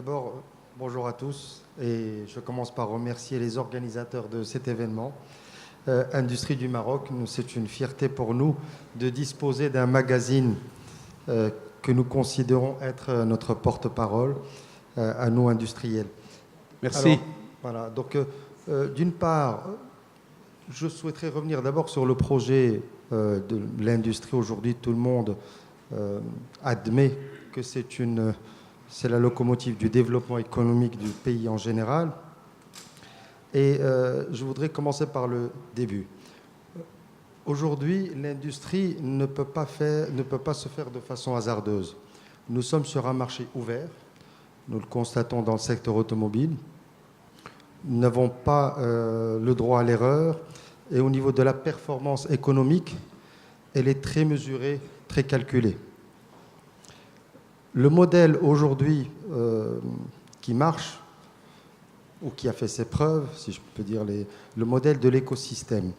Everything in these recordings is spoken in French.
D'abord, bonjour à tous et je commence par remercier les organisateurs de cet événement. Industrie du Maroc, c'est une fierté pour nous de disposer d'un magazine que nous considérons être notre porte-parole à nous industriels. Merci. Alors, voilà, donc d'une part, je souhaiterais revenir d'abord sur le projet de l'industrie. Aujourd'hui, tout le monde admet que c'est la locomotive du développement économique du pays en général. Et je voudrais commencer par le début. Aujourd'hui, l'industrie ne peut pas se faire de façon hasardeuse. Nous sommes sur un marché ouvert. Nous le constatons dans le secteur automobile. Nous n'avons pas le droit à l'erreur. Et au niveau de la performance économique, elle est très mesurée, très calculée. Le modèle aujourd'hui qui marche, ou qui a fait ses preuves, si je peux dire, le modèle de l'écosystème.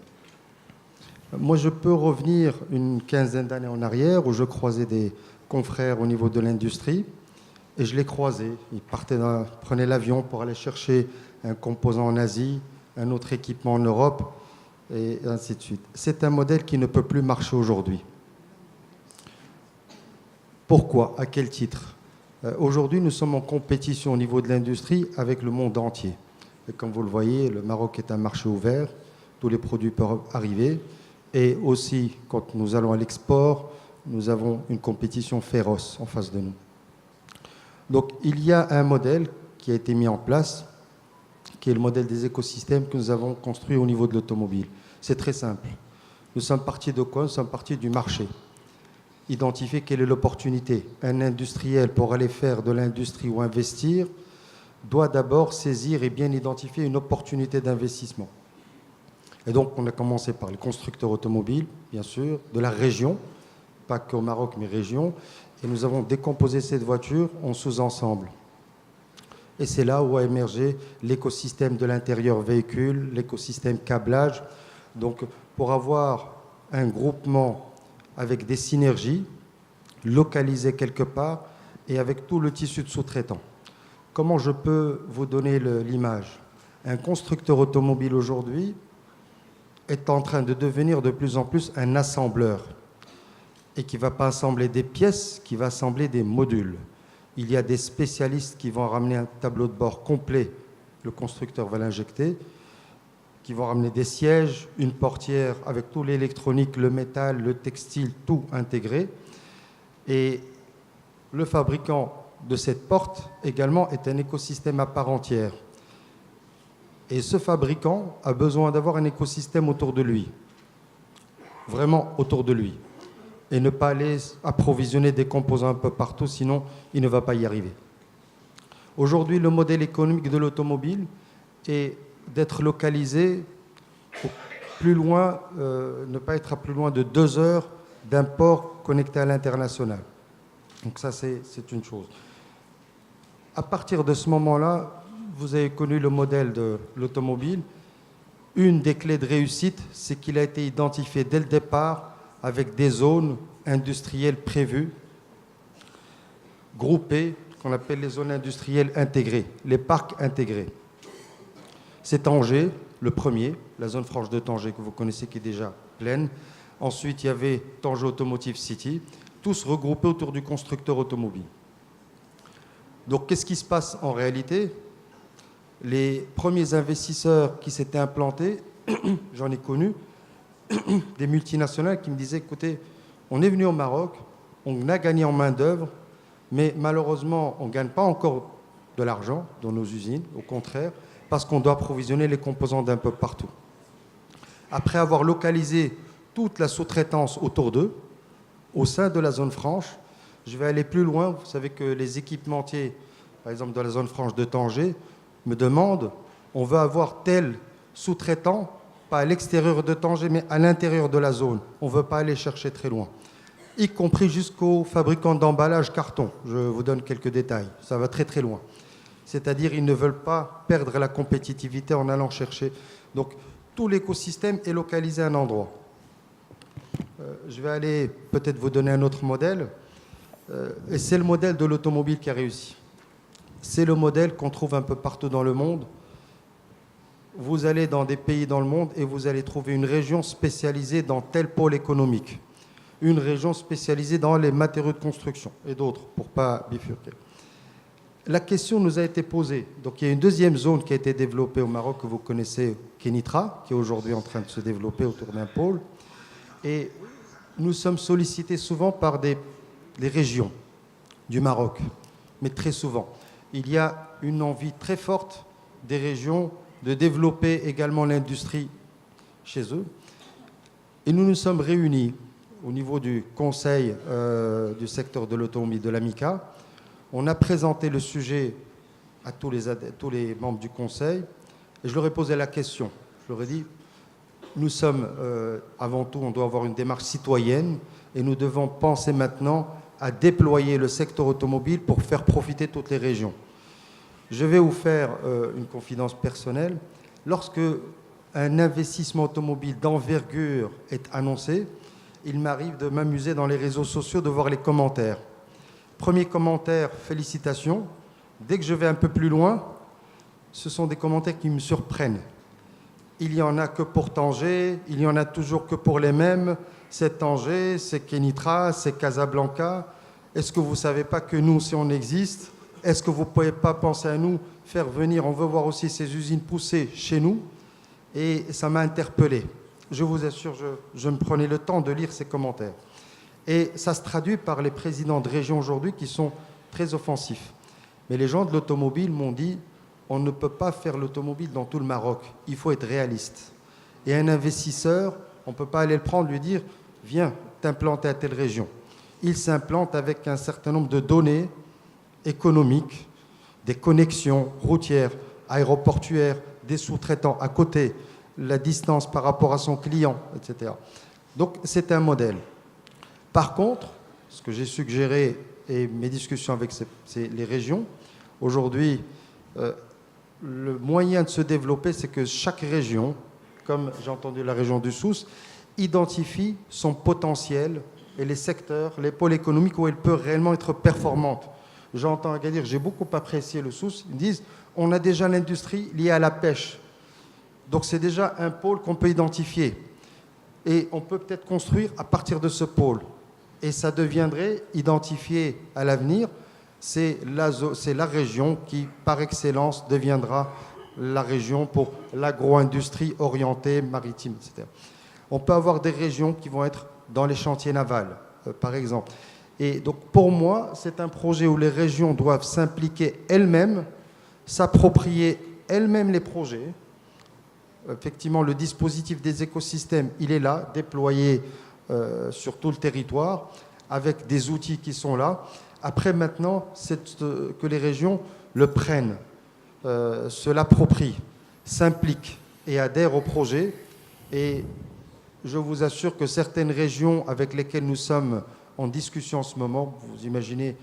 Moi, je peux revenir une quinzaine d'années en arrière où je croisais des confrères au niveau de l'industrie et je les croisais. Ils prenaient l'avion pour aller chercher un composant en Asie, un autre équipement en Europe et ainsi de suite. C'est un modèle qui ne peut plus marcher aujourd'hui. Pourquoi? À quel titre? Aujourd'hui, nous sommes en compétition au niveau de l'industrie avec le monde entier. Et comme vous le voyez, le Maroc est un marché ouvert, tous les produits peuvent arriver. Et aussi, quand nous allons à l'export, nous avons une compétition féroce en face de nous. Donc, il y a un modèle qui a été mis en place, qui est le modèle des écosystèmes que nous avons construit au niveau de l'automobile. C'est très simple. Nous sommes partis de quoi? Nous sommes partis du marché. Identifier quelle est l'opportunité. Un industriel, pour aller faire de l'industrie ou investir, doit d'abord saisir et bien identifier une opportunité d'investissement. Et donc, on a commencé par les constructeurs automobiles, bien sûr, de la région, pas qu'au Maroc, mais région. Et nous avons décomposé cette voiture en sous-ensembles. Et c'est là où a émergé l'écosystème de l'intérieur véhicule, l'écosystème câblage. Donc, pour avoir un groupement avec des synergies, localisées quelque part, et avec tout le tissu de sous-traitants. Comment je peux vous donner l'image? Un constructeur automobile aujourd'hui est en train de devenir de plus en plus un assembleur et qui ne va pas assembler des pièces, qui va assembler des modules. Il y a des spécialistes qui vont ramener un tableau de bord complet, le constructeur va l'injecter, qui vont ramener des sièges, une portière avec tout l'électronique, le métal, le textile, tout intégré. Et le fabricant de cette porte également est un écosystème à part entière. Et ce fabricant a besoin d'avoir un écosystème autour de lui, vraiment autour de lui, et ne pas aller approvisionner des composants un peu partout, sinon il ne va pas y arriver. Aujourd'hui, le modèle économique de l'automobile est d'être localisé plus loin, ne pas être à plus loin de 2 heures d'un port connecté à l'international. Donc ça, c'est une chose. À partir de ce moment-là, vous avez connu le modèle de l'automobile. Une des clés de réussite, c'est qu'il a été identifié dès le départ avec des zones industrielles prévues, groupées, qu'on appelle les zones industrielles intégrées, les parcs intégrés. C'est Tanger, le premier, la zone franche de Tanger que vous connaissez qui est déjà pleine. Ensuite, il y avait Tanger Automotive City, tous regroupés autour du constructeur automobile. Donc, qu'est-ce qui se passe en réalité? Les premiers investisseurs qui s'étaient implantés, j'en ai connu, des multinationales qui me disaient, écoutez, on est venu au Maroc, on a gagné en main-d'œuvre, mais malheureusement, on ne gagne pas encore de l'argent dans nos usines, au contraire, parce qu'on doit approvisionner les composants d'un peu partout. Après avoir localisé toute la sous-traitance autour d'eux, au sein de la zone franche, je vais aller plus loin. Vous savez que les équipementiers, par exemple dans la zone franche de Tanger, me demandent, on veut avoir tel sous-traitant, pas à l'extérieur de Tanger, mais à l'intérieur de la zone. On ne veut pas aller chercher très loin, y compris jusqu'aux fabricants d'emballage carton. Je vous donne quelques détails, ça va très très loin. C'est-à-dire ils ne veulent pas perdre la compétitivité en allant chercher. Donc tout l'écosystème est localisé à un endroit. Je vais aller peut-être vous donner un autre modèle. Et c'est le modèle de l'automobile qui a réussi. C'est le modèle qu'on trouve un peu partout dans le monde. Vous allez dans des pays dans le monde et vous allez trouver une région spécialisée dans tel pôle économique, une région spécialisée dans les matériaux de construction et d'autres, pour ne pas bifurquer. La question nous a été posée. Donc, il y a une deuxième zone qui a été développée au Maroc que vous connaissez, Kenitra, qui est aujourd'hui en train de se développer autour d'un pôle. Et nous sommes sollicités souvent par les régions du Maroc, mais très souvent. Il y a une envie très forte des régions de développer également l'industrie chez eux. Et nous nous sommes réunis au niveau du conseil du secteur de l'automobile de l'AMICA. On a présenté le sujet à tous les membres du conseil et je leur ai posé la question. Je leur ai dit, nous sommes, avant tout, on doit avoir une démarche citoyenne et nous devons penser maintenant à déployer le secteur automobile pour faire profiter toutes les régions. Je vais vous faire une confidence personnelle. Lorsque un investissement automobile d'envergure est annoncé, il m'arrive de m'amuser dans les réseaux sociaux de voir les commentaires. Premier commentaire, félicitations. Dès que je vais un peu plus loin, ce sont des commentaires qui me surprennent. Il n'y en a que pour Tanger, il n'y en a toujours que pour les mêmes. C'est Tanger, c'est Kenitra, c'est Casablanca. Est-ce que vous ne savez pas que nous, si on existe, est-ce que vous ne pouvez pas penser à nous, faire venir, on veut voir aussi ces usines pousser chez nous? Et ça m'a interpellé. Je vous assure, je me prenais le temps de lire ces commentaires. Et ça se traduit par les présidents de région aujourd'hui qui sont très offensifs. Mais les gens de l'automobile m'ont dit, on ne peut pas faire l'automobile dans tout le Maroc. Il faut être réaliste. Et un investisseur, on ne peut pas aller le prendre, lui dire, viens t'implanter à telle région. Il s'implante avec un certain nombre de données économiques, des connexions routières, aéroportuaires, des sous-traitants à côté, la distance par rapport à son client, etc. Donc c'est un modèle. Par contre, ce que j'ai suggéré et mes discussions avec les régions, aujourd'hui, le moyen de se développer, c'est que chaque région, comme j'ai entendu la région du Souss, identifie son potentiel et les secteurs, les pôles économiques où elle peut réellement être performante. J'entends Agadir, j'ai beaucoup apprécié le Souss, ils disent on a déjà l'industrie liée à la pêche. Donc c'est déjà un pôle qu'on peut identifier. Et on peut peut-être construire à partir de ce pôle. Et ça deviendrait, identifié à l'avenir, c'est la région qui, par excellence, deviendra la région pour l'agro-industrie orientée, maritime, etc. On peut avoir des régions qui vont être dans les chantiers navals, par exemple. Et donc, pour moi, c'est un projet où les régions doivent s'impliquer elles-mêmes, s'approprier elles-mêmes les projets. Effectivement, le dispositif des écosystèmes, il est là, déployé sur tout le territoire, avec des outils qui sont là. Après, maintenant, c'est que les régions le prennent, se l'approprient, s'impliquent et adhèrent au projet. Et je vous assure que certaines régions avec lesquelles nous sommes en discussion en ce moment, vous imaginez,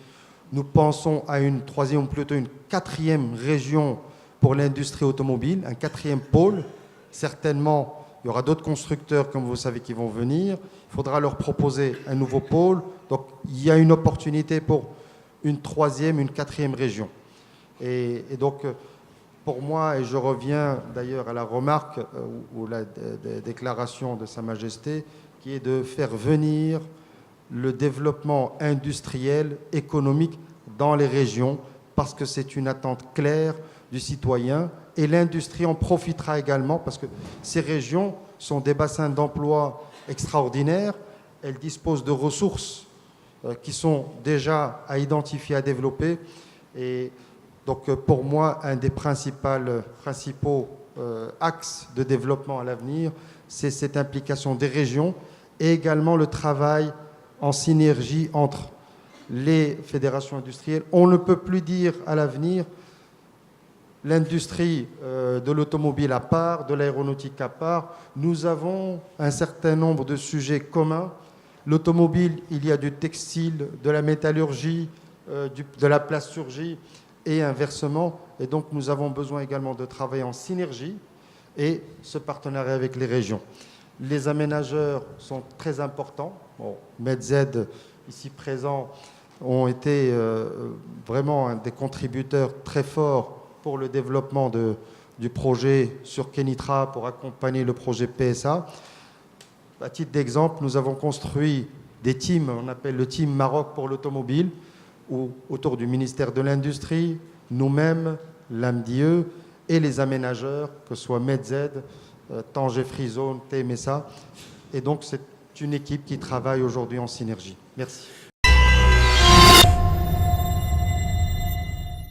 nous pensons à une troisième ou plutôt une quatrième région pour l'industrie automobile, un quatrième pôle. Certainement, il y aura d'autres constructeurs, comme vous savez, qui vont venir. Il faudra leur proposer un nouveau pôle. Donc, il y a une opportunité pour une troisième, une quatrième région. Et donc, pour moi, et je reviens d'ailleurs à la remarque ou la déclaration de Sa Majesté, qui est de faire venir le développement industriel, économique dans les régions, parce que c'est une attente claire du citoyen. Et l'industrie en profitera également, parce que ces régions sont des bassins d'emploi extraordinaires. Elles disposent de ressources qui sont déjà à identifier, à développer. Et donc, pour moi, un des principaux axes de développement à l'avenir, c'est cette implication des régions et également le travail en synergie entre les fédérations industrielles. On ne peut plus dire à l'avenir l'industrie de l'automobile à part, de l'aéronautique à part. Nous avons un certain nombre de sujets communs. L'automobile, il y a du textile, de la métallurgie, de la plasturgie et inversement. Et donc, nous avons besoin également de travailler en synergie et ce partenariat avec les régions. Les aménageurs sont très importants. Bon, Medz, ici présent, ont été vraiment des contributeurs très forts pour le développement du projet sur Kenitra pour accompagner le projet PSA. À titre d'exemple, nous avons construit des teams, on appelle le team Maroc pour l'automobile, où, autour du ministère de l'Industrie, nous-mêmes, l'AMDIE et les aménageurs, que ce soit MedZ, Tanger Free Zone, TMSA. Et donc, c'est une équipe qui travaille aujourd'hui en synergie. Merci.